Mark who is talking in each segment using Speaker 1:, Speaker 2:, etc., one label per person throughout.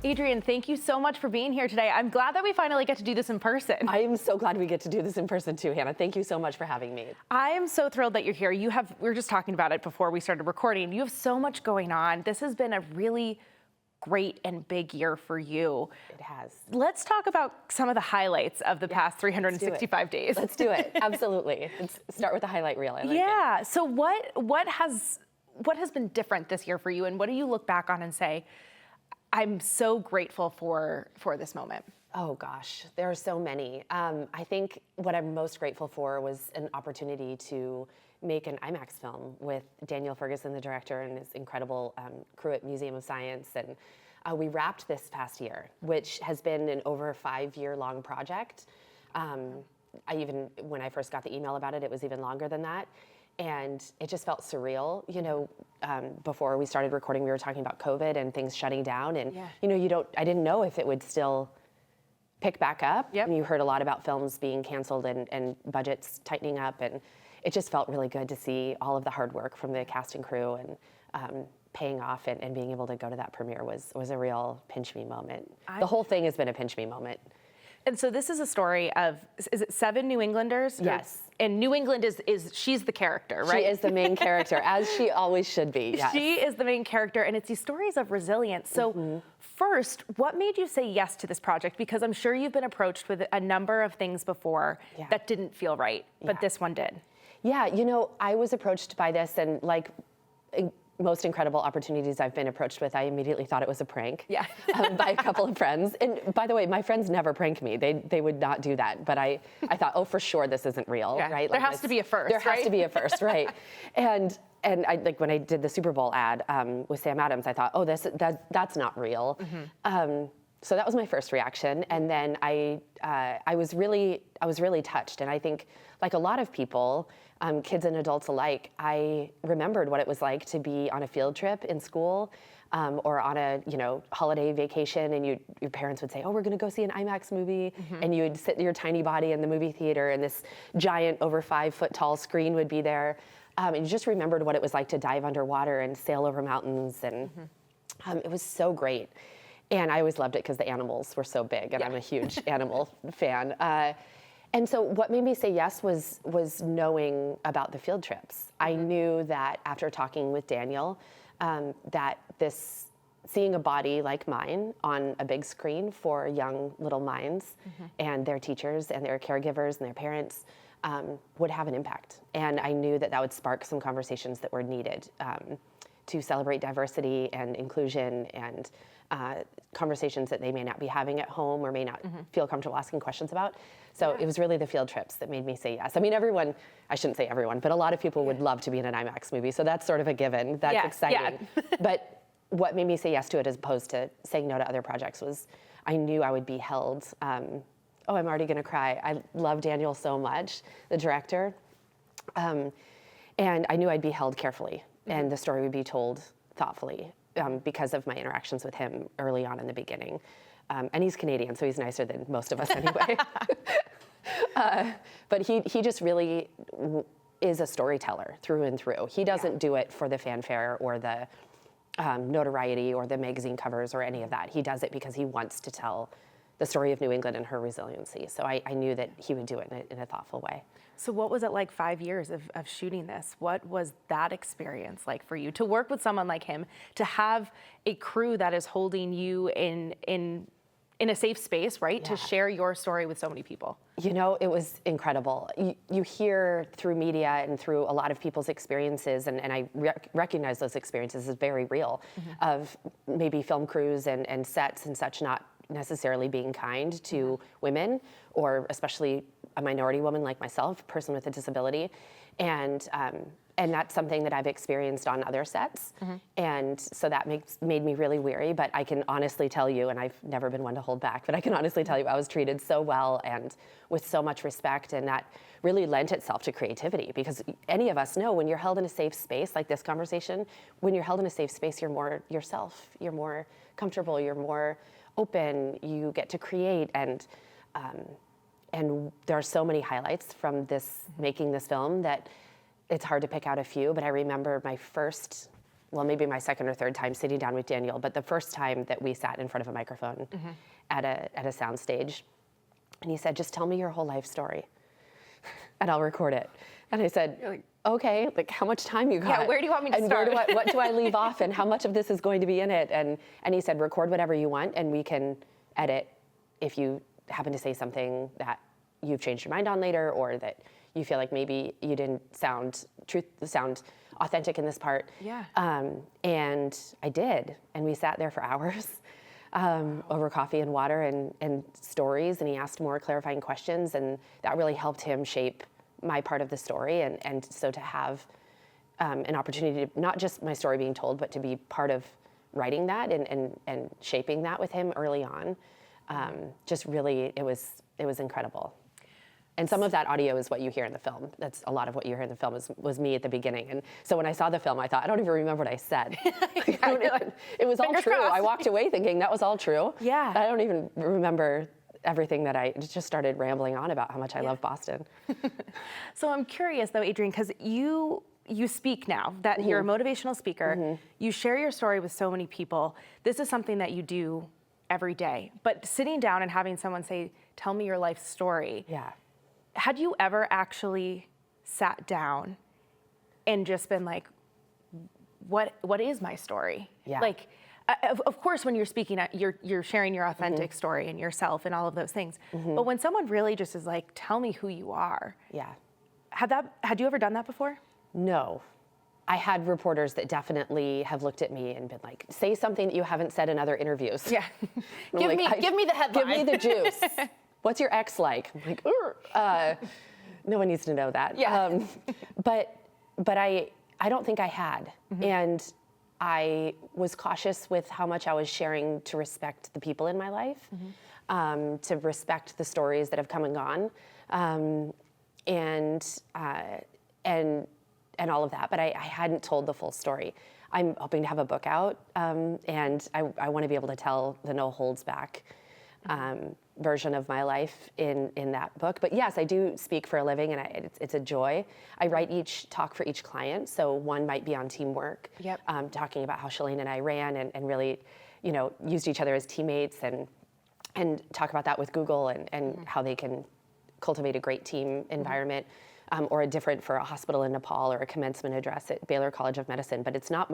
Speaker 1: Adrianne, thank you so much for being here today. I'm glad that we finally get to do this in person.
Speaker 2: I am so glad we get to do this in person too, Hannah. Thank you so much for having me.
Speaker 1: I am so thrilled that you're here. We were just talking about it before we started recording. You have so much going on. This has been a really great and big year for you.
Speaker 2: It has.
Speaker 1: Let's talk about some of the highlights of the past 365 days.
Speaker 2: Let's do it. Absolutely. Let's start with the highlight reel. I like it.
Speaker 1: So what has been different this year for you, and what do you look back on and say, I'm so grateful for this moment?
Speaker 2: Oh gosh, there are so many. I think what I'm most grateful for was an opportunity to make an IMAX film with Daniel Ferguson, the director, and his incredible crew at Museum of Science. And we wrapped this past year, which has been an over 5-year-long project. When I first got the email about it, it was even longer than that. And it just felt surreal. You know, before we started recording, we were talking about COVID and things shutting down. And, you know, I didn't know if it would still pick back up.
Speaker 1: Yep.
Speaker 2: You heard a lot about films being canceled and budgets tightening up. And it just felt really good to see all of the hard work from the cast and crew and paying off and being able to go to that premiere was a real pinch me moment. The whole thing has been a pinch me moment.
Speaker 1: And so this is a story of, is it 7 New Englanders?
Speaker 2: Yes.
Speaker 1: And New England she's the character, right?
Speaker 2: She is the main character, as she always should be. Yes.
Speaker 1: She is the main character, and it's these stories of resilience. So first, what made you say yes to this project? Because I'm sure you've been approached with a number of things before that didn't feel right, but this one did.
Speaker 2: Yeah, you know, I was approached by this, and like most incredible opportunities I've been approached with, I immediately thought it was a prank by a couple of friends. And by the way, my friends never prank me. They would not do that. But I thought, oh, for sure this isn't real, right?
Speaker 1: There has to be a first,
Speaker 2: There has to be a first, right? And I, like when I did the Super Bowl ad with Sam Adams, I thought, oh, that's not real. So that was my first reaction. And then I was really touched. And I think, like a lot of people, kids and adults alike, I remembered what it was like to be on a field trip in school or on a holiday vacation, and your parents would say, oh, we're going to go see an IMAX movie, and you would sit your tiny body in the movie theater, and this giant over 5-foot tall screen would be there, and you just remembered what it was like to dive underwater and sail over mountains, and it was so great. And I always loved it because the animals were so big, and I'm a huge animal fan. And so what made me say yes was knowing about the field trips. I knew that after talking with Daniel, that seeing a body like mine on a big screen for young little minds and their teachers and their caregivers and their parents would have an impact. And I knew that would spark some conversations that were needed to celebrate diversity and inclusion and conversations that they may not be having at home or may not feel comfortable asking questions about. So it was really the field trips that made me say yes. I mean, everyone, I shouldn't say everyone, but a lot of people would love to be in an IMAX movie. So that's sort of a given. That's exciting. But what made me say yes to it as opposed to saying no to other projects was I knew I would be held. I'm already going to cry. I love Daniel so much, the director. And I knew I'd be held carefully and the story would be told thoughtfully because of my interactions with him early on in the beginning. And he's Canadian, so he's nicer than most of us anyway. But he just really is a storyteller through and through. He doesn't do it for the fanfare or the notoriety or the magazine covers or any of that. He does it because he wants to tell the story of New England and her resiliency. So I knew that he would do it in a thoughtful way.
Speaker 1: So what was it like 5 years of shooting this? What was that experience like for you? To work with someone like him, to have a crew that is holding you in a safe space, right? To share your story with so many people.
Speaker 2: You know, it was incredible. You hear through media and through a lot of people's experiences, and I recognize those experiences as very real, of maybe film crews and sets and such not necessarily being kind to women, or especially a minority woman like myself, a person with a disability. And that's something that I've experienced on other sets. And so that made me really weary, but I can honestly tell you, and I've never been one to hold back, but I can honestly tell you I was treated so well and with so much respect, and that really lent itself to creativity, because any of us know when you're held in a safe space, like this conversation, when you're held in a safe space, you're more yourself, you're more comfortable, you're more open, you get to create, and there are so many highlights from making this film that it's hard to pick out a few, but I remember my first well, maybe my second or third time sitting down with Daniel, but the first time that we sat in front of a microphone at a sound stage. And he said, just tell me your whole life story and I'll record it. And I said, okay, like how much time you got?
Speaker 1: Yeah, where do you want me to start?
Speaker 2: And what do I leave off and how much of this is going to be in it? And he said, record whatever you want and we can edit if you happen to say something that you've changed your mind on later, or that you feel like maybe you didn't sound authentic in this part.
Speaker 1: Yeah.
Speaker 2: And I did, and we sat there for hours over coffee and water and stories, and he asked more clarifying questions, and that really helped him shape my part of the story. And so to have an opportunity to, not just my story being told, but to be part of writing that and shaping that with him early on, just really, it was incredible. And some of that audio is what you hear in the film. That's a lot of what you hear in the film was me at the beginning. And so when I saw the film, I thought, I don't even remember what I said. It was all
Speaker 1: Fingers
Speaker 2: true.
Speaker 1: crossed.
Speaker 2: I walked away thinking that was all true.
Speaker 1: Yeah.
Speaker 2: I don't even remember everything that I just started rambling on about how much I love Boston.
Speaker 1: So I'm curious though, Adrianne, because you speak now, that you're a motivational speaker. You share your story with so many people. This is something that you do every day. But sitting down and having someone say, tell me your life story.
Speaker 2: Yeah.
Speaker 1: Had you ever actually sat down and just been like, what is my story?
Speaker 2: Yeah.
Speaker 1: Like, of course, when you're speaking, you're sharing your authentic story and yourself and all of those things. But when someone really just is like, tell me who you are.
Speaker 2: Yeah.
Speaker 1: Had you ever done that before?
Speaker 2: No. I had reporters that definitely have looked at me and been like, say something that you haven't said in other interviews.
Speaker 1: Yeah. Give me the headline.
Speaker 2: Give me the juice. What's your ex like? I'm like, no one needs to know that.
Speaker 1: Yeah.
Speaker 2: But I don't think I had. And I was cautious with how much I was sharing to respect the people in my life, to respect the stories that have come and gone, and all of that. But I hadn't told the full story. I'm hoping to have a book out, and I want to be able to tell the no holds back version of my life in that book. But yes, I do speak for a living, and it's a joy. I write each talk for each client, so one might be on teamwork, talking about how Shalene and I ran and really, used each other as teammates, and talk about that with Google and how they can cultivate a great team environment, or a different for a hospital in Nepal, or a commencement address at Baylor College of Medicine. But it's not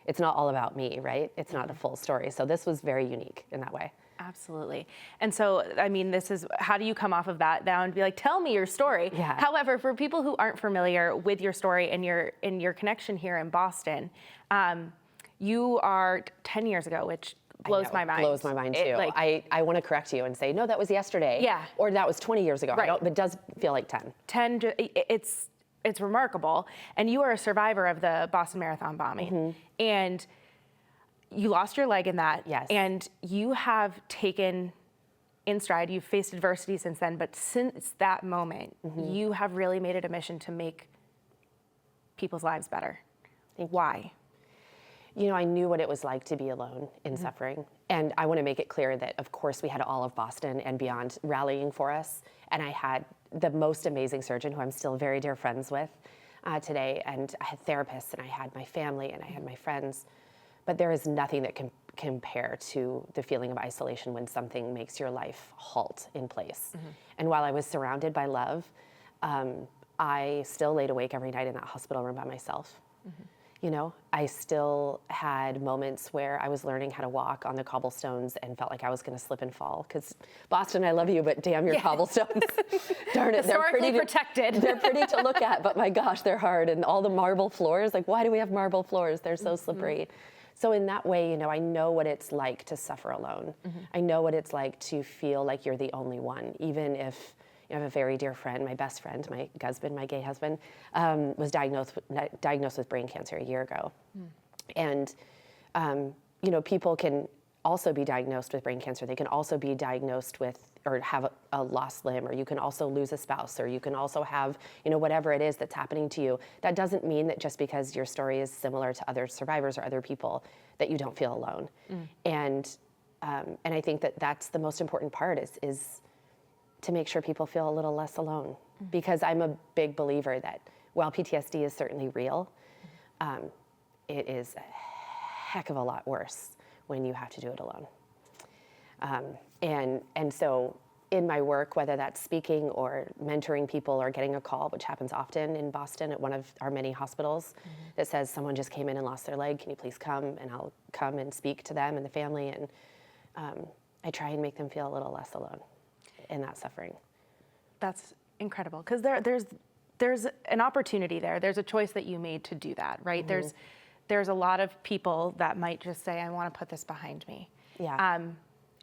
Speaker 2: it's not all about me, right? It's not the full story. So this was very unique in that way.
Speaker 1: Absolutely. And so, I mean, this is, how do you come off of that now and be like, tell me your story?
Speaker 2: Yeah.
Speaker 1: However, for people who aren't familiar with your story and your connection here in Boston, you are 10 years ago, which blows my mind.
Speaker 2: Blows my mind too. I want to correct you and say, no, that was yesterday.
Speaker 1: Yeah.
Speaker 2: Or that was 20 years ago.
Speaker 1: Right.
Speaker 2: But it does feel like 10.
Speaker 1: It's remarkable. And you are a survivor of the Boston Marathon bombing. And you lost your leg in that.
Speaker 2: Yes.
Speaker 1: And you have taken in stride, you've faced adversity since then, but since that moment, you have really made it a mission to make people's lives better. Why?
Speaker 2: I knew what it was like to be alone in suffering. And I want to make it clear that, of course, we had all of Boston and beyond rallying for us. And I had the most amazing surgeon, who I'm still very dear friends with today. And I had therapists, and I had my family, and I had my friends. But there is nothing that can compare to the feeling of isolation when something makes your life halt in place. And while I was surrounded by love, I still laid awake every night in that hospital room by myself. I still had moments where I was learning how to walk on the cobblestones and felt like I was going to slip and fall. Because Boston, I love you, but damn your cobblestones. Darn it,
Speaker 1: they're pretty protected.
Speaker 2: They're pretty to look at, but my gosh, they're hard. And all the marble floors, like, why do we have marble floors? They're so slippery. So in that way, I know what it's like to suffer alone. I know what it's like to feel like you're the only one, even if I have a very dear friend, my best friend, my husband, my gay husband, was diagnosed with brain cancer a year ago. And, people can also be diagnosed with brain cancer. They can also be diagnosed with or have a lost limb, or you can also lose a spouse, or you can also have, whatever it is that's happening to you. That doesn't mean that just because your story is similar to other survivors or other people that you don't feel alone. And I think that that's the most important part is to make sure people feel a little less alone. Because I'm a big believer that while PTSD is certainly real, it is a heck of a lot worse when you have to do it alone. And so in my work, whether that's speaking or mentoring people or getting a call, which happens often in Boston at one of our many hospitals, that says someone just came in and lost their leg, can you please come? And I'll come and speak to them and the family, and I try and make them feel a little less alone in that suffering.
Speaker 1: That's incredible, because there's an opportunity there. There's a choice that you made to do that, right? There's a lot of people that might just say, I want to put this behind me.
Speaker 2: Yeah.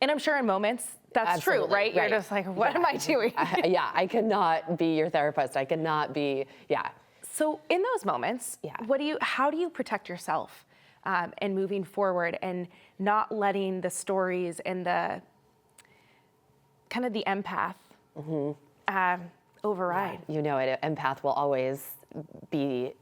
Speaker 1: And I'm sure in moments that's
Speaker 2: Absolutely,
Speaker 1: true, right? You're just like, what am I doing?
Speaker 2: I cannot be your therapist. I cannot be,
Speaker 1: So in those moments,
Speaker 2: Yeah.
Speaker 1: how do you protect yourself and moving forward and not letting the stories and the kind of the empath override?
Speaker 2: You know it, empath will always be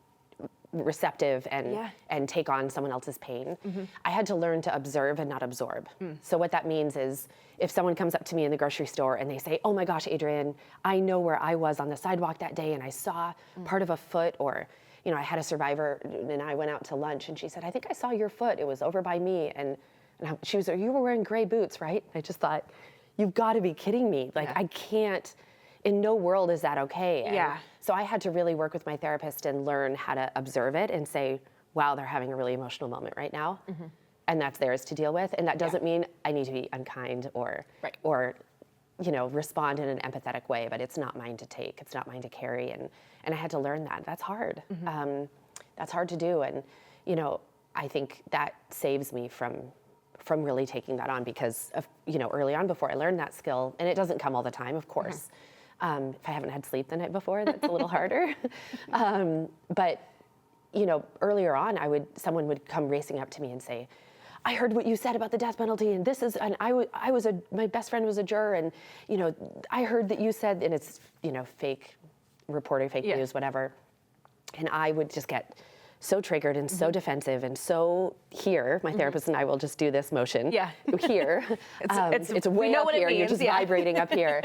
Speaker 2: receptive and take on someone else's pain. I had to learn to observe and not absorb. So what that means is if someone comes up to me in the grocery store and they say, oh my gosh, Adrianne, I know where I was on the sidewalk that day and I saw part of a foot, or I had a survivor and I went out to lunch and she said, I think I saw your foot. It was over by me. And she was, you were wearing gray boots, right? I just thought, you've got to be kidding me. Like, I can't, in no world is that okay. And so I had to really work with my therapist and learn how to observe it and say, wow, they're having a really emotional moment right now. And that's theirs to deal with. And that doesn't mean I need to be unkind or respond in an empathetic way, but it's not mine to take. It's not mine to carry. And I had to learn that. That's hard. That's hard to do. And, I think that saves me from really taking that on, because of, early on before I learned that skill, and it doesn't come all the time, of course. If I haven't had sleep the night before, that's a little harder. But, earlier on, someone would come racing up to me and say, I heard what you said about the death penalty, and my best friend was a juror, and, I heard that you said, and it's, fake reporting, fake news, whatever. And I would just get so triggered and so defensive and so here, my therapist and I will just do this motion. Here. It's way up here, you're just vibrating up here.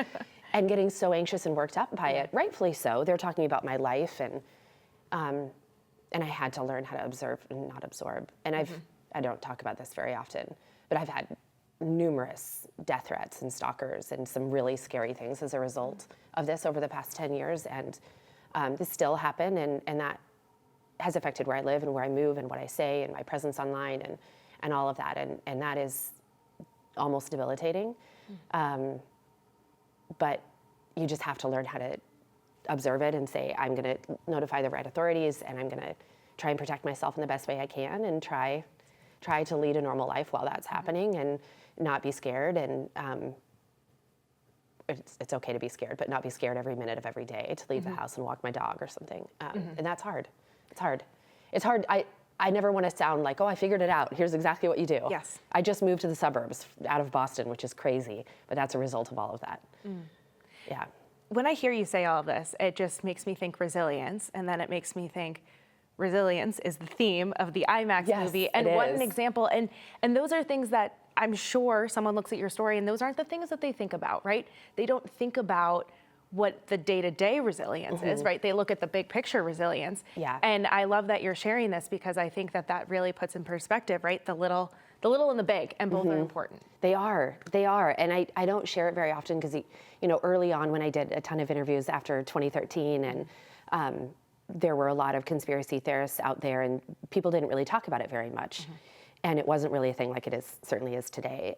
Speaker 2: And getting so anxious and worked up by it, rightfully so. They're talking about my life, and I had to learn how to observe and not absorb. And I don't talk about this very often, but I've had numerous death threats and stalkers and some really scary things as a result of this over the past 10 years. And this still happen, and that has affected where I live and where I move and what I say and my presence online and all of that. And that is almost debilitating. But you just have to learn how to observe it and say, I'm going to notify the right authorities, and I'm going to try and protect myself in the best way I can, and try to lead a normal life while that's happening, and not be scared. And it's okay to be scared, but not be scared every minute of every day to leave the house and walk my dog or something. And that's hard. It's hard. It's hard. I never want to sound like, oh, I figured it out. Here's exactly what you do.
Speaker 1: Yes.
Speaker 2: I just moved to the suburbs out of Boston, which is crazy, but that's a result of all of that. Yeah.
Speaker 1: When I hear you say all of this, it just makes me think resilience, and then it makes me think resilience is the theme of the IMAX movie. And what an example. And those are things that I'm sure someone looks at your story, and those aren't the things that they think about, right? They don't think about what the day-to-day resilience is, right? They look at the big picture resilience. And I love that you're sharing this, because I think that really puts in perspective, right? The little and the big, and both are important.
Speaker 2: They are. And I don't share it very often, because, early on when I did a ton of interviews after 2013, and there were a lot of conspiracy theorists out there, and people didn't really talk about it very much. And it wasn't really a thing like it certainly is today.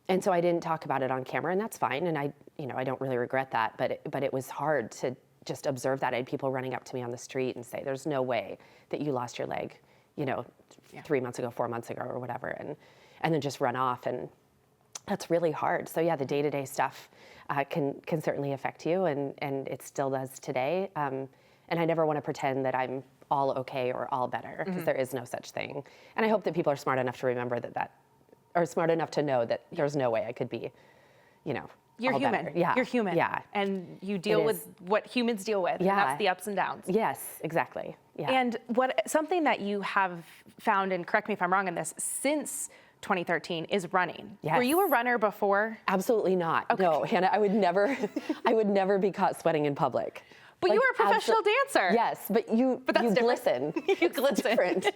Speaker 2: And so I didn't talk about it on camera, and that's fine. And I don't really regret that, but it was hard to just observe that. I had people running up to me on the street and say, there's no way that you lost your leg, 3 months ago, 4 months ago, or whatever, and then just run off. And that's really hard. So the day-to-day stuff can certainly affect you, and it still does today. And I never want to pretend that I'm all okay or all better, because there is no such thing. And I hope that people are smart enough to remember that or smart enough to know that there's no way I could be,
Speaker 1: You're
Speaker 2: all
Speaker 1: human.
Speaker 2: better. Yeah.
Speaker 1: You're human.
Speaker 2: Yeah.
Speaker 1: And you deal with what humans deal with. Yeah. And that's the ups and downs.
Speaker 2: Yes, exactly. Yeah.
Speaker 1: And something that you have found, and correct me if I'm wrong in this, since 2013 is running.
Speaker 2: Yes.
Speaker 1: Were you a runner before?
Speaker 2: Absolutely not. Okay. No, Hannah, I would never be caught sweating in public.
Speaker 1: But you were a professional dancer.
Speaker 2: Yes, but you glisten.
Speaker 1: You glisten.
Speaker 2: It's different.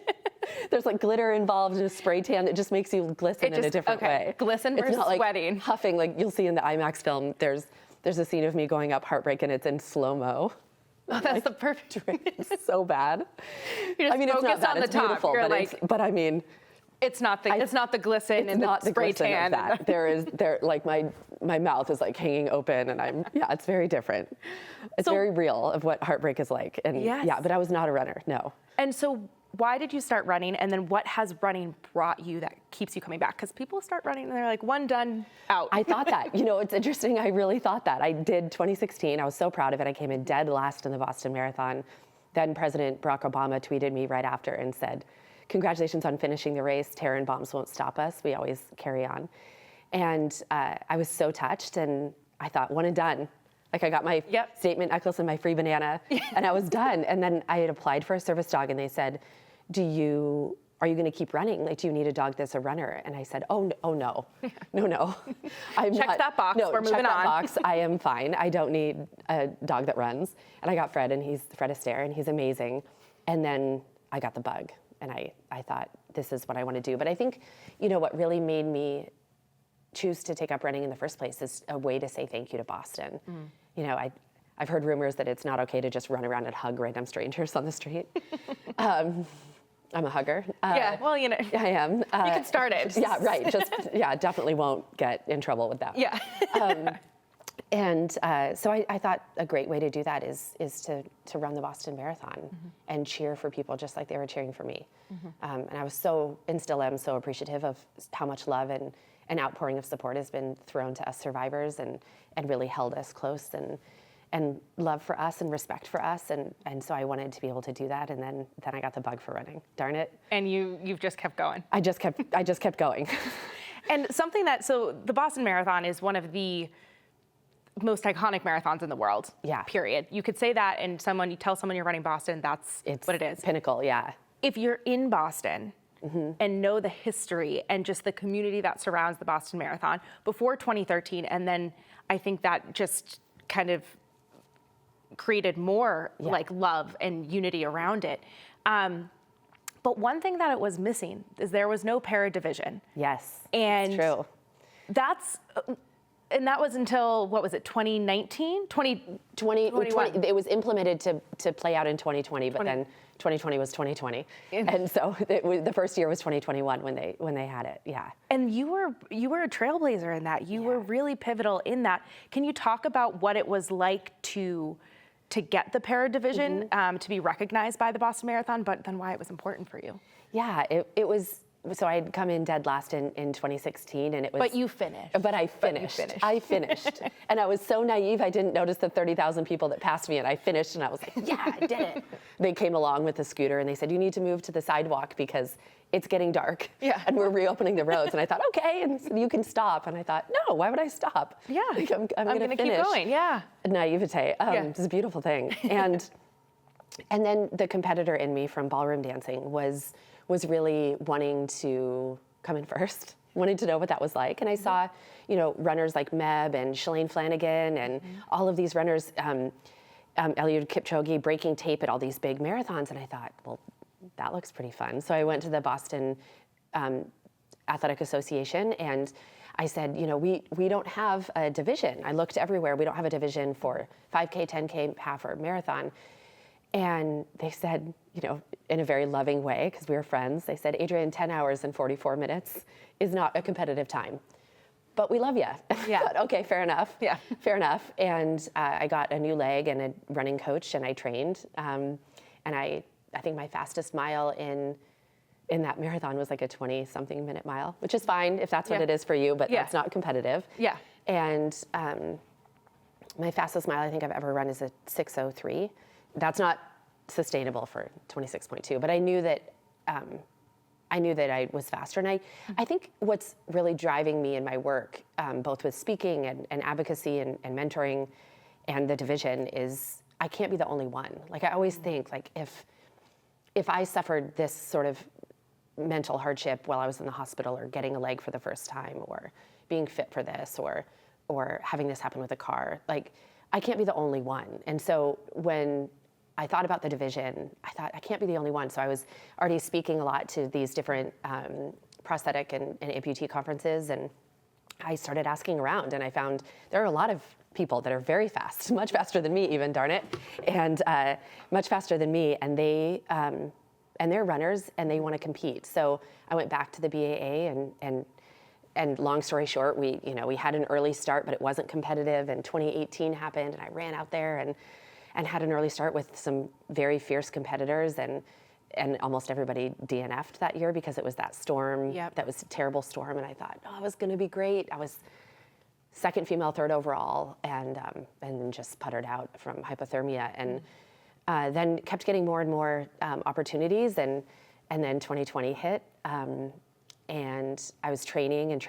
Speaker 2: There's like glitter involved in a spray tan. It just makes you glisten in a different way.
Speaker 1: Glisten
Speaker 2: It's
Speaker 1: versus
Speaker 2: not like
Speaker 1: sweating.
Speaker 2: huffing like you'll see in the IMAX film. There's a scene of me going up Heartbreak and it's in slow-mo.
Speaker 1: Oh, that's the perfect drink.
Speaker 2: It's so bad.
Speaker 1: You just
Speaker 2: I mean, it's not
Speaker 1: focus
Speaker 2: bad.
Speaker 1: on the
Speaker 2: It's
Speaker 1: top.
Speaker 2: beautiful,
Speaker 1: You're
Speaker 2: but
Speaker 1: like,
Speaker 2: but I mean,
Speaker 1: it's not the glisten
Speaker 2: it's
Speaker 1: and
Speaker 2: not
Speaker 1: the spray
Speaker 2: glisten
Speaker 1: tan.
Speaker 2: of that. Like my mouth is like hanging open, and it's very different. It's very real of what heartbreak is like, and
Speaker 1: Yes.
Speaker 2: but I was not a runner, no.
Speaker 1: And so why did you start running? And then what has running brought you that keeps you coming back? Because people start running and they're like, one, done, out.
Speaker 2: I thought that. It's interesting. I really thought that. I did 2016. I was so proud of it. I came in dead last in the Boston Marathon. Then President Barack Obama tweeted me right after and said, "Congratulations on finishing the race. Terror and bombs won't stop us. We always carry on." And I was so touched, and I thought, one and done. Like I got my statement necklace and my free banana, and I was done. And then I had applied for a service dog, and they said, are you going to keep running? Like, do you need a dog that's a runner? And I said, no.
Speaker 1: Check that box.
Speaker 2: No,
Speaker 1: We're moving
Speaker 2: check that
Speaker 1: on.
Speaker 2: box. I am fine. I don't need a dog that runs. And I got Fred, and he's Fred Astaire, and he's amazing. And then I got the bug, and I thought, this is what I want to do. But I think, what really made me choose to take up running in the first place is a way to say thank you to Boston. I've heard rumors that it's not okay to just run around and hug random strangers on the street. I'm a hugger.
Speaker 1: Yeah, well,
Speaker 2: I am.
Speaker 1: You can start it.
Speaker 2: Yeah, right. Definitely won't get in trouble with that.
Speaker 1: Yeah.
Speaker 2: So I thought a great way to do that is to run the Boston Marathon and cheer for people just like they were cheering for me. And I was still am so appreciative of how much love and an outpouring of support has been thrown to us survivors and really held us close and love for us and respect for us. And so I wanted to be able to do that. And then I got the bug for running. Darn it.
Speaker 1: And you've just kept going.
Speaker 2: I just kept going.
Speaker 1: And something so the Boston Marathon is one of the most iconic marathons in the world.
Speaker 2: Yeah.
Speaker 1: Period. You could say that, and you tell someone you're running Boston, it's what it is.
Speaker 2: Pinnacle, yeah.
Speaker 1: If you're in Boston and know the history and just the community that surrounds the Boston Marathon before 2013, and then I think that just kind of created more like love and unity around it. But one thing that it was missing is there was no para division.
Speaker 2: Yes,
Speaker 1: and
Speaker 2: it's true.
Speaker 1: And that was until, what was it, 2019? 2021.
Speaker 2: It was implemented to play out in 2020, but then 2020 was 2020. And so the first year was 2021 when they had it, yeah.
Speaker 1: And you were a trailblazer in that. You were really pivotal in that. Can you talk about what it was like to get the para division, to be recognized by the Boston Marathon, but then why it was important for you?
Speaker 2: Yeah, it was. So I'd come in dead last in 2016, and it was.
Speaker 1: But you finished.
Speaker 2: But I finished. I finished, and I was so naive. I didn't notice the 30,000 people that passed me, and I finished, and I was like, "Yeah, I did it." They came along with the scooter, and they said, "You need to move to the sidewalk because it's getting dark, and we're reopening the roads." And I thought, "Okay," and said, "You can stop." And I thought, "No, why would I stop?
Speaker 1: Yeah,
Speaker 2: like, I'm going to
Speaker 1: keep going." Yeah,
Speaker 2: naivete. It's a beautiful thing, and then the competitor in me from ballroom dancing was really wanting to come in first, wanted to know what that was like. And I saw, runners like Meb and Shalane Flanagan and all of these runners, Eliud Kipchoge breaking tape at all these big marathons. And I thought, well, that looks pretty fun. So I went to the Boston Athletic Association and I said, we don't have a division. I looked everywhere. We don't have a division for 5K, 10K, half, or marathon. And they said, in a very loving way, because we were friends, they said, Adrianne, 10 hours and 44 minutes is not a competitive time. But we love you.
Speaker 1: Yeah.
Speaker 2: But, okay, fair enough.
Speaker 1: Yeah.
Speaker 2: Fair enough. And I got a new leg and a running coach, and I trained. And I think my fastest mile in that marathon was like a 20-something minute mile, which is fine if that's what it is for you, but that's not competitive.
Speaker 1: Yeah.
Speaker 2: And my fastest mile I think I've ever run is a 6:03. That's not sustainable for 26.2, but I knew that I was faster. And I think what's really driving me in my work, both with speaking and advocacy and mentoring and the division, is I can't be the only one. Like I always think, like if I suffered this sort of mental hardship while I was in the hospital, or getting a leg for the first time, or being fit for this, or having this happen with a car, like I can't be the only one. And so when I thought about the division, I thought, I can't be the only one. So I was already speaking a lot to these different prosthetic and amputee conferences, and I started asking around, and I found there are a lot of people that are very fast, much faster than me even, darn it, and much faster than me, and they're runners and they want to compete. So I went back to the BAA, and long story short, we had an early start, but it wasn't competitive, and 2018 happened, and I ran out there and had an early start with some very fierce competitors, and almost everybody DNF'd that year because it was that storm.
Speaker 1: Yep. That
Speaker 2: was a terrible storm, and I thought, oh, it was going to be great. I was second female, third overall, and then just puttered out from hypothermia, and then kept getting more and more opportunities, and then 2020 hit, and I was training, and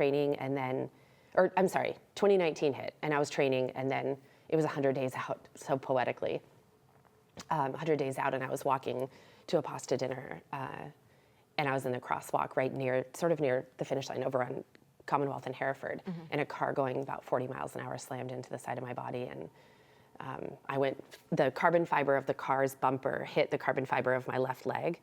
Speaker 2: then, 2019 hit, and I was training, and then it was 100 days out, so poetically, 100 days out, and I was walking to a pasta dinner, and I was in the crosswalk sort of near the finish line over on Commonwealth in Hereford, and a car going about 40 miles an hour slammed into the side of my body, and the carbon fiber of the car's bumper hit the carbon fiber of my left leg,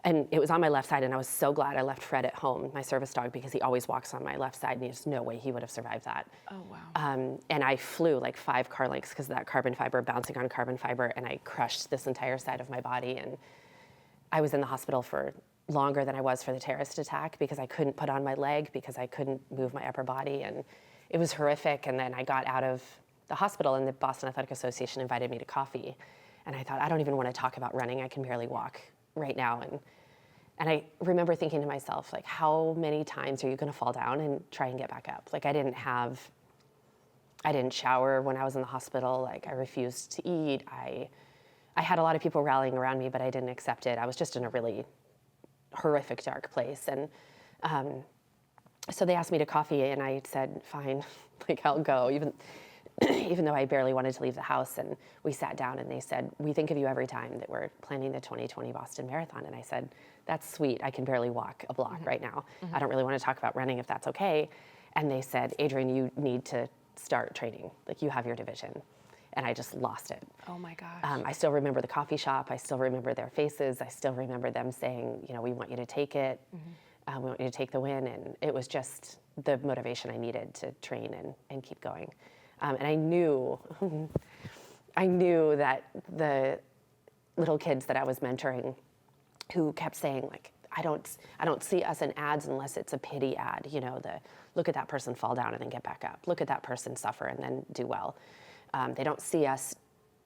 Speaker 2: and it was on my left side, and I was so glad I left Fred at home, my service dog, because he always walks on my left side, and there's no way he would have survived that.
Speaker 1: Oh, wow.
Speaker 2: And I flew like 5 car lengths because of that carbon fiber bouncing on carbon fiber, and I crushed this entire side of my body, and I was in the hospital for longer than I was for the terrorist attack because I couldn't put on my leg, because I couldn't move my upper body, and it was horrific. And then I got out of the hospital, and the Boston Athletic Association invited me to coffee, and I thought, I don't even want to talk about running. I can barely walk right now. And I remember thinking to myself, like, how many times are you going to fall down and try and get back up? Like, I didn't shower when I was in the hospital. Like, I refused to eat. I had a lot of people rallying around me, but I didn't accept it. I was just in a really horrific, dark place. And so they asked me to coffee, and I said, fine, like, I'll go, even though I barely wanted to leave the house. And we sat down, and they said, we think of you every time that we're planning the 2020 Boston Marathon. And I said, that's sweet. I can barely walk a block right now. I don't really want to talk about running if that's okay. And they said, Adrianne, you need to start training. Like, you have your division. And I just lost it.
Speaker 1: Oh my gosh.
Speaker 2: I still remember the coffee shop. I still remember their faces. I still remember them saying, we want you to take it. We want you to take the win. And it was just the motivation I needed to train and keep going. And I knew that the little kids that I was mentoring who kept saying, like, I don't see us in ads unless it's a pity ad, look at that person fall down and then get back up. Look at that person suffer and then do well. They don't see us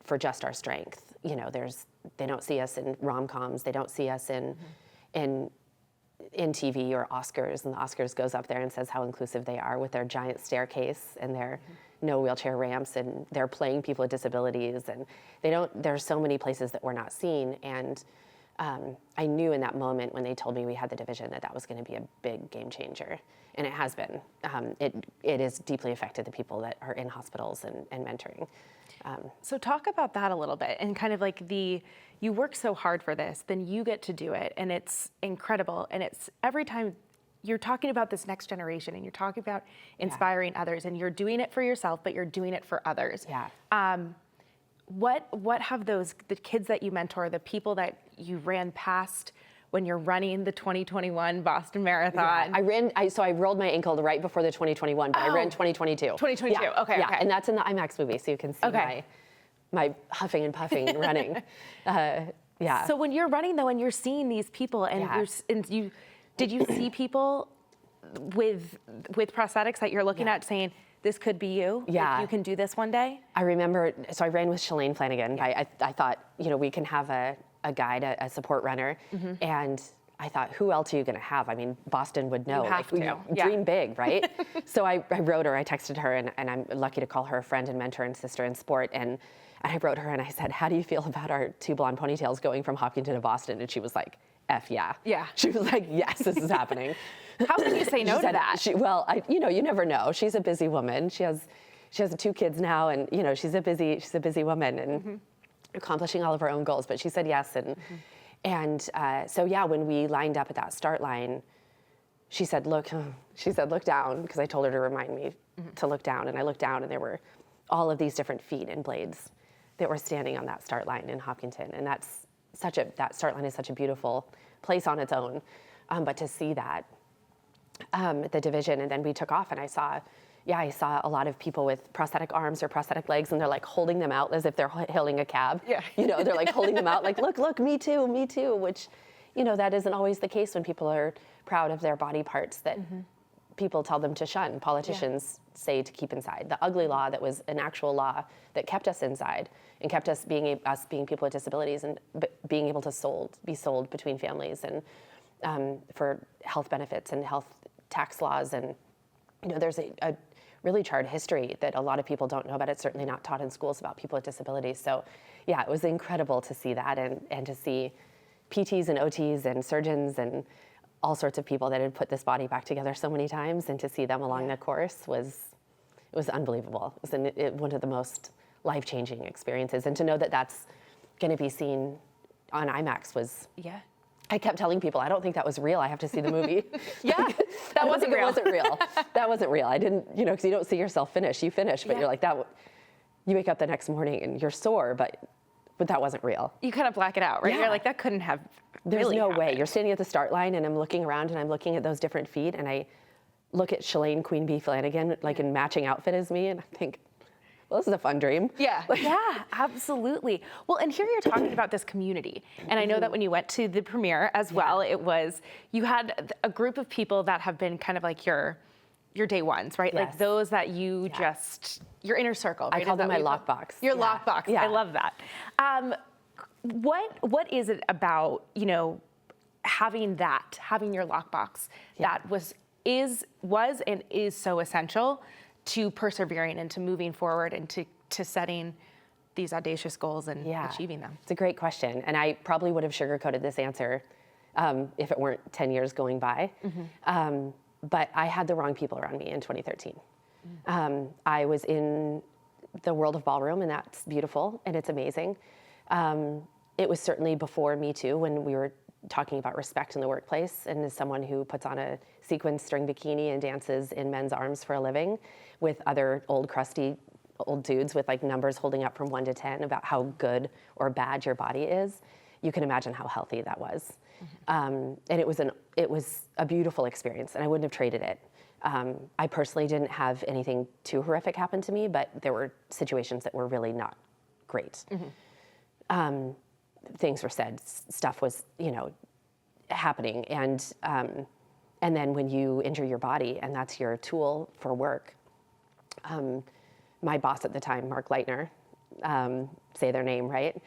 Speaker 2: for just our strength. They don't see us in rom-coms. They don't see us in TV or Oscars. And the Oscars goes up there and says how inclusive they are with their giant staircase and their no wheelchair ramps, and they're playing people with disabilities. And there's so many places that we're not seen. And I knew in that moment when they told me we had the division that was going to be a big game changer. And it has been. It has deeply affected the people that are in hospitals and mentoring.
Speaker 1: So talk about that a little bit, and kind of like you work so hard for this, then you get to do it, and it's incredible. And it's every time you're talking about this next generation, and you're talking about inspiring others, and you're doing it for yourself, but you're doing it for others.
Speaker 2: Yeah.
Speaker 1: What have the kids that you mentor, the people that you ran past when you're running the 2021 Boston Marathon?
Speaker 2: Yeah, I rolled my ankle right before the 2021, but I ran 2022.
Speaker 1: 2022,
Speaker 2: yeah,
Speaker 1: okay.
Speaker 2: And that's in the IMAX movie, so you can see my huffing and puffing running. Yeah.
Speaker 1: So when you're running though, and you're seeing these people, and did you see people with prosthetics that you're looking at saying, this could be you?
Speaker 2: Yeah.
Speaker 1: Like, you can do this one day?
Speaker 2: I remember, so I ran with Shalane Flanagan. I thought, we can have a guide, a support runner. And I thought, who else are you going to have? I mean, Boston would know.
Speaker 1: You have to.
Speaker 2: Dream big, right? So I wrote her, I texted her, and I'm lucky to call her a friend and mentor and sister in sport. And I wrote her, and I said, how do you feel about our 2 blonde ponytails going from Hopkinton to Boston? And she was like, F yeah.
Speaker 1: Yeah.
Speaker 2: She was like, yes, this is happening.
Speaker 1: How can you say no to that?
Speaker 2: You never know. She's a busy woman. She has 2 kids now, and she's a busy woman and accomplishing all of her own goals. But she said yes, and so when we lined up at that start line, she said, look down, because I told her to remind me to look down, and I looked down, and there were all of these different feet and blades that were standing on that start line in Hopkinton. And that start line is such a beautiful place on its own. But to see that, the division, and then we took off, and I saw a lot of people with prosthetic arms or prosthetic legs, and they're like holding them out as if they're hailing a cab.
Speaker 1: Yeah.
Speaker 2: You know, they're like holding them out like, look, me too, which, you know, that isn't always the case when people are proud of their body parts that people tell them to shun. Politicians say to keep inside. The ugly law that was an actual law that kept us inside and kept us being people with disabilities and being able to be sold between families and for health benefits and health tax laws. And, you know, there's a really charred history that a lot of people don't know about. It's certainly not taught in schools about people with disabilities. So yeah, it was incredible to see that and to see PTs and OTs and surgeons and all sorts of people that had put this body back together so many times, and to see them along the course was unbelievable. It was one of the most life-changing experiences. And to know that that's going to be seen on IMAX was, I kept telling people, I don't think that was real. I have to see the movie.
Speaker 1: That wasn't real.
Speaker 2: It wasn't real. That wasn't real. I didn't, you know, because you don't see yourself finish. You finish, but you're like that. You wake up the next morning and you're sore, but that wasn't real.
Speaker 1: You kind of black it out, right?
Speaker 2: Yeah.
Speaker 1: You're like, that couldn't have
Speaker 2: There's
Speaker 1: really
Speaker 2: no
Speaker 1: happened.
Speaker 2: way. You're standing at the start line, and I'm looking around, and I'm looking at those different feet, and I look at Shalane Queen Bee Flanagan, like in matching outfit as me, and I think, well, this is a fun dream.
Speaker 1: Yeah, absolutely. Well, and here you're talking about this community. And I know that when you went to the premiere as well, you had a group of people that have been kind of like your day ones, right?
Speaker 2: Yes.
Speaker 1: Like those that you your inner circle, right?
Speaker 2: I call them my lockbox.
Speaker 1: Your lockbox.
Speaker 2: Yeah.
Speaker 1: I love that. What is it about, you know, having your lockbox that was and is so essential to persevering and to moving forward and to setting these audacious goals and achieving them?
Speaker 2: It's a great question, and I probably would have sugarcoated this answer if it weren't 10 years going by. But I had the wrong people around me in 2013. I was in the world of ballroom, and that's beautiful, and it's amazing. It was certainly before Me Too, when we were talking about respect in the workplace, and as someone who puts on a sequin string bikini and dances in men's arms for a living with other crusty old dudes with like numbers holding up from 1 to 10 about how good or bad your body is, you can imagine how healthy that was. And it was a beautiful experience, and I wouldn't have traded it. I personally didn't have anything too horrific happen to me, but there were situations that were really not great. Things were said, stuff was, you know, happening, and then when you injure your body and that's your tool for work, my boss at the time, Mark Leitner, say their name right,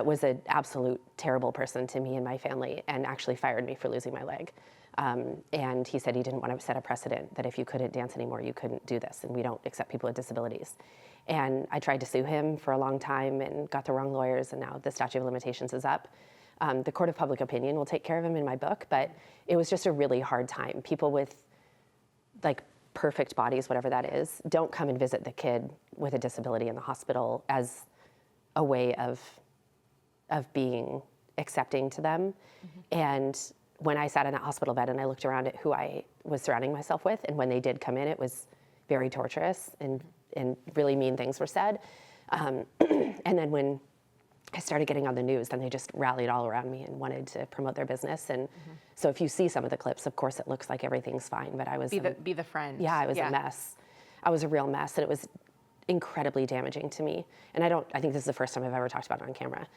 Speaker 2: was an absolute terrible person to me and my family, and actually fired me for losing my leg. And he said he didn't want to set a precedent that if you couldn't dance anymore, you couldn't do this, and we don't accept people with disabilities. And I tried to sue him for a long time and got the wrong lawyers, and now the statute of limitations is up. The court of public opinion will take care of him in my book, but it was just a really hard time. People with like perfect bodies, whatever that is, don't come and visit the kid with a disability in the hospital as a way of being accepting to them. And when I sat in that hospital bed and I looked around at who I was surrounding myself with, and when they did come in, it was very torturous and really mean things were said. And then when I started getting on the news, then they just rallied all around me and wanted to promote their business. And so if you see some of the clips, of course it looks like everything's fine, but I was
Speaker 1: Be the friend.
Speaker 2: Yeah, I was a mess. I was a real mess, and it was incredibly damaging to me. And I think this is the first time I've ever talked about it on camera.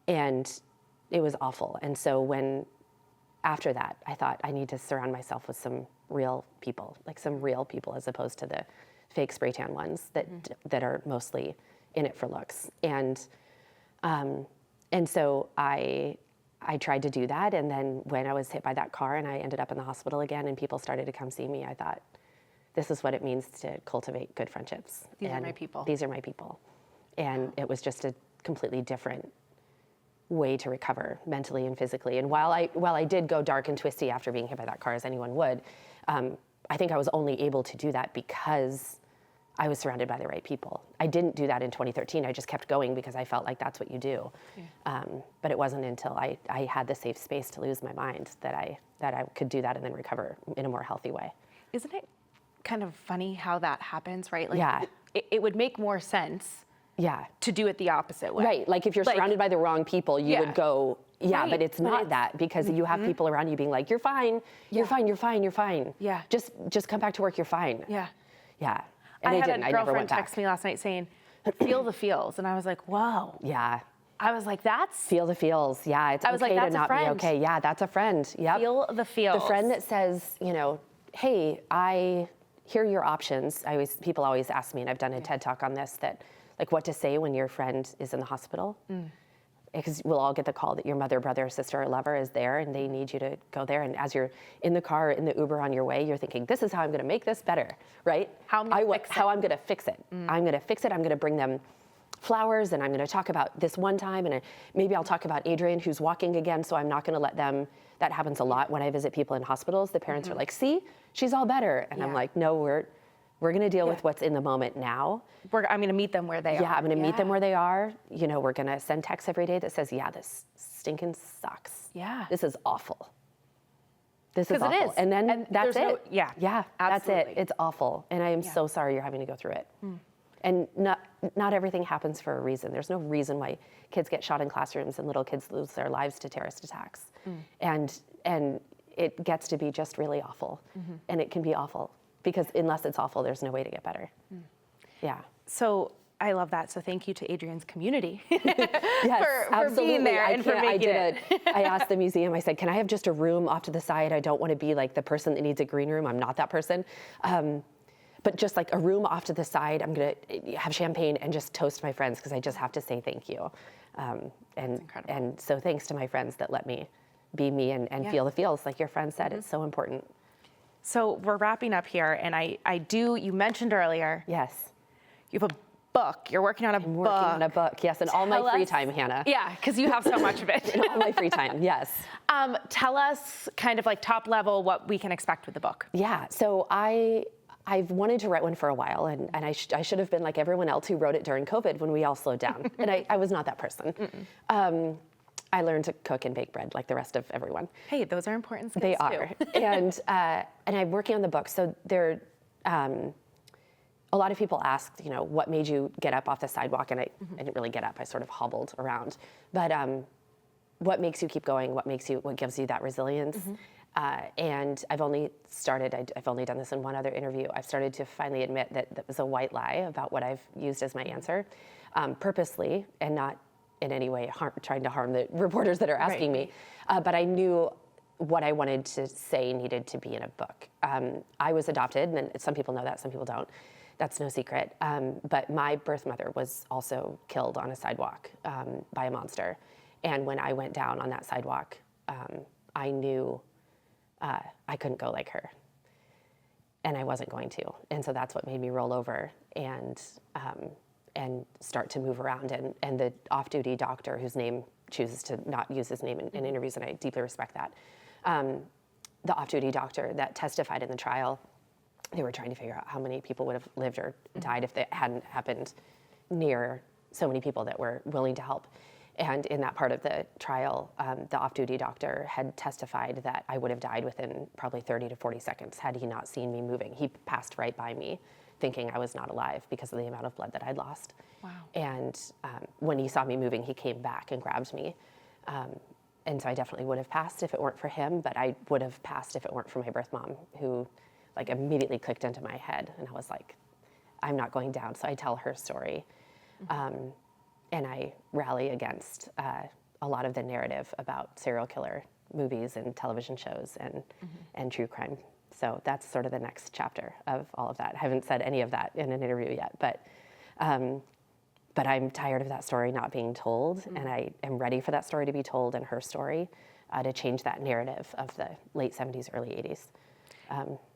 Speaker 2: And it was awful. And so after that, I thought I need to surround myself with some real people, as opposed to the fake spray tan ones that are mostly in it for looks. And so I tried to do that, and then when I was hit by that car and I ended up in the hospital again and people started to come see me, I thought, this is what it means to cultivate good friendships.
Speaker 1: These are my people.
Speaker 2: These are my people. And it was just a completely different way to recover mentally and physically. And while I did go dark and twisty after being hit by that car, as anyone would, I think I was only able to do that because I was surrounded by the right people. I didn't do that in 2013. I just kept going because I felt like that's what you do. But it wasn't until I had the safe space to lose my mind that I could do that and then recover in a more healthy way.
Speaker 1: Isn't it kind of funny how that happens, right? Like,
Speaker 2: Yeah.
Speaker 1: it would make more sense
Speaker 2: Yeah.
Speaker 1: to do it the opposite way.
Speaker 2: Right. Like if you're surrounded by the wrong people, you would go, yeah,
Speaker 1: Right.
Speaker 2: but it's not that, because you have people around you being like, you're fine, you're fine, you're fine, you're fine.
Speaker 1: Yeah.
Speaker 2: Just come back to work, you're fine.
Speaker 1: Yeah.
Speaker 2: Yeah. And
Speaker 1: I had
Speaker 2: didn't.
Speaker 1: a
Speaker 2: I never
Speaker 1: girlfriend
Speaker 2: went back.
Speaker 1: text me last night saying, feel the feels. And I was like, whoa.
Speaker 2: Yeah.
Speaker 1: I was like, that's
Speaker 2: Feel the feels. Yeah. It's
Speaker 1: I was like,
Speaker 2: okay to
Speaker 1: that's a
Speaker 2: not be
Speaker 1: friend.
Speaker 2: okay. Yeah, that's a friend. Yep.
Speaker 1: feel the feels.
Speaker 2: The friend that says, hey, I hear your options. People always ask me, and I've done a TED Talk on this, that like what to say when your friend is in the hospital. Because we'll all get the call that your mother, brother, sister, or lover is there, and they need you to go there. And as you're in the car, in the Uber on your way, you're thinking, this is how I'm going to make this better, right?
Speaker 1: How I'm gonna fix it.
Speaker 2: How I'm going to fix it. I'm going to fix it. I'm going to bring them flowers, and I'm going to talk about this one time, and maybe I'll talk about Adrianne, who's walking again, so I'm not going to let them. That happens a lot when I visit people in hospitals. The parents are like, see, she's all better. And I'm like, no, we're going to deal with what's in the moment now.
Speaker 1: I'm going to meet them where they are.
Speaker 2: Yeah, I'm going to meet them where they are. We're going to send texts every day that says, yeah, this stinking sucks.
Speaker 1: Yeah.
Speaker 2: This is awful. This is
Speaker 1: 'Cause it
Speaker 2: awful.
Speaker 1: is.
Speaker 2: And then
Speaker 1: And
Speaker 2: that's
Speaker 1: there's
Speaker 2: it.
Speaker 1: no- yeah,
Speaker 2: Yeah, that's it.
Speaker 1: absolutely.
Speaker 2: It's awful. And I am so sorry you're having to go through it. And not everything happens for a reason. There's no reason why kids get shot in classrooms and little kids lose their lives to terrorist attacks. And it gets to be just really awful. And it can be awful, because unless it's awful, there's no way to get better. Yeah.
Speaker 1: So I love that. So thank you to Adrianne's community
Speaker 2: Yes,
Speaker 1: for
Speaker 2: absolutely.
Speaker 1: being there and for making it.
Speaker 2: I asked the museum, I said, can I have just a room off to the side? I don't want to be like the person that needs a green room. I'm not that person. But just like a room off to the side, I'm going to have champagne and just toast my friends, because I just have to say thank you.
Speaker 1: incredible.
Speaker 2: And so thanks to my friends that let me be me and feel the feels. Like your friend said, it's so important.
Speaker 1: So we're wrapping up here, and you mentioned earlier,
Speaker 2: Yes.
Speaker 1: you have a book. You're working on a book.
Speaker 2: Working on a book, yes, and all my
Speaker 1: Tell
Speaker 2: free
Speaker 1: us-
Speaker 2: time, Hannah.
Speaker 1: Yeah, because you have so much of it.
Speaker 2: In all my free time, yes.
Speaker 1: Tell us kind of like top level what we can expect with the book.
Speaker 2: Yeah, so I've wanted to write one for a while, and I should have been like everyone else who wrote it during COVID when we all slowed down. And I was not that person. I learned to cook and bake bread like the rest of everyone.
Speaker 1: Hey, those are important skills
Speaker 2: They
Speaker 1: too.
Speaker 2: are. And I'm working on the book. So there, a lot of people asked, what made you get up off the sidewalk? And I didn't really get up. I sort of hobbled around. But what makes you keep going? What gives you that resilience? And I've only done this in one other interview. I've started to finally admit that that was a white lie about what I've used as my answer, purposely, and not in any way trying to harm the reporters that are asking me. But I knew what I wanted to say needed to be in a book. I was adopted, and some people know that, some people don't. That's no secret. But my birth mother was also killed on a sidewalk by a monster. And when I went down on that sidewalk, I knew I couldn't go like her. And I wasn't going to. And so that's what made me roll over and start to move around. And the off-duty doctor, whose name chooses to not use his name in interviews, and I deeply respect that, the off-duty doctor that testified in the trial, they were trying to figure out how many people would have lived or died if it hadn't happened near so many people that were willing to help. And in that part of the trial, the off-duty doctor had testified that I would have died within probably 30 to 40 seconds had he not seen me moving. He passed right by me, thinking I was not alive because of the amount of blood that I'd lost.
Speaker 1: Wow.
Speaker 2: And when he saw me moving, he came back and grabbed me. And so I definitely would have passed if it weren't for him, but I would have passed if it weren't for my birth mom, who like immediately clicked into my head. And I was like, I'm not going down. So I tell her story. And I rally against a lot of the narrative about serial killer movies and television shows and true crime. So that's sort of the next chapter of all of that. I haven't said any of that in an interview yet, but I'm tired of that story not being told, and I am ready for that story to be told, and her story to change that narrative of the late 70s, early 80s.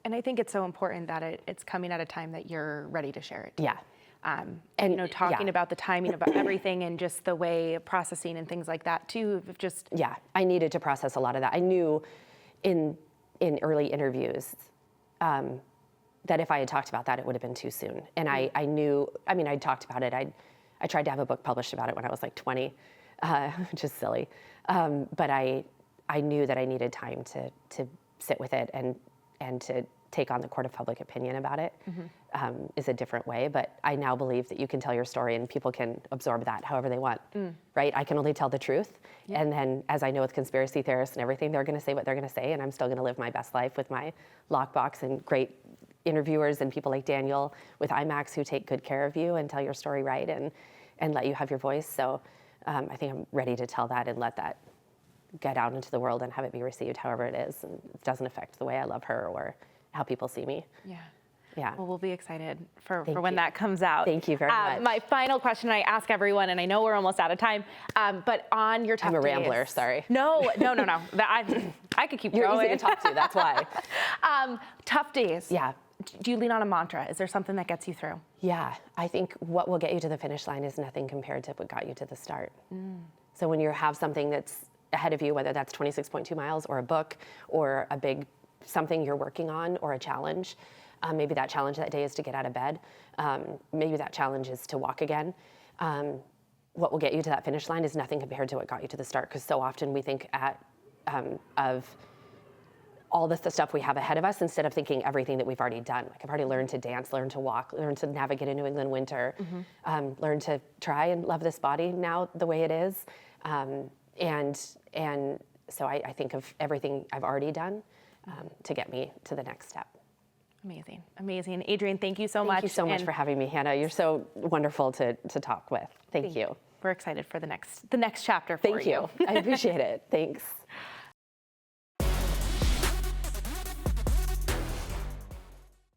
Speaker 1: And I think it's so important that it's coming at a time that you're ready to share it.
Speaker 2: Yeah.
Speaker 1: And talking about the timing about everything and just the way processing and things like that too. Just
Speaker 2: yeah, I needed to process a lot of that. I knew in early interviews that if I had talked about that, it would have been too soon. And I knew. I mean, I talked about it. I tried to have a book published about it when I was like 20, which is silly. But I knew that I needed time to sit with it and to take on the court of public opinion about it is a different way. But I now believe that you can tell your story and people can absorb that however they want, right? I can only tell the truth. And then, as I know with conspiracy theorists and everything, they're going to say what they're going to say, and I'm still going to live my best life with my lockbox and great interviewers and people like Daniel with IMAX who take good care of you and tell your story right and let you have your voice. So I think I'm ready to tell that and let that get out into the world and have it be received however it is. And it doesn't affect the way I love her or how people see me. Yeah.
Speaker 1: Well, we'll be excited for when that comes out.
Speaker 2: Thank you very much.
Speaker 1: My final question I ask everyone, and I know we're almost out of time, but on your tough
Speaker 2: I'm a
Speaker 1: days.
Speaker 2: rambler, sorry.
Speaker 1: No. I could keep
Speaker 2: You're
Speaker 1: going.
Speaker 2: easy to talk to, that's why.
Speaker 1: Tough days.
Speaker 2: Yeah.
Speaker 1: Do you lean on a mantra? Is there something that gets you through?
Speaker 2: Yeah, I think what will get you to the finish line is nothing compared to what got you to the start. So when you have something that's ahead of you, whether that's 26.2 miles or a book or a big something you're working on or a challenge, maybe that challenge that day is to get out of bed. Maybe that challenge is to walk again. What will get you to that finish line is nothing compared to what got you to the start, because so often we think of all the stuff we have ahead of us instead of thinking everything that we've already done. Like I've already learned to dance, learned to walk, learned to navigate a New England winter, learned to try and love this body now the way it is. And so I think of everything I've already done to get me to the next step.
Speaker 1: Amazing. Adrianne, thank you so much.
Speaker 2: Thank you so much for having me, Hannah. You're so wonderful to talk with. Thank you.
Speaker 1: We're excited for the next chapter for you.
Speaker 2: Thank you. I appreciate it. Thanks.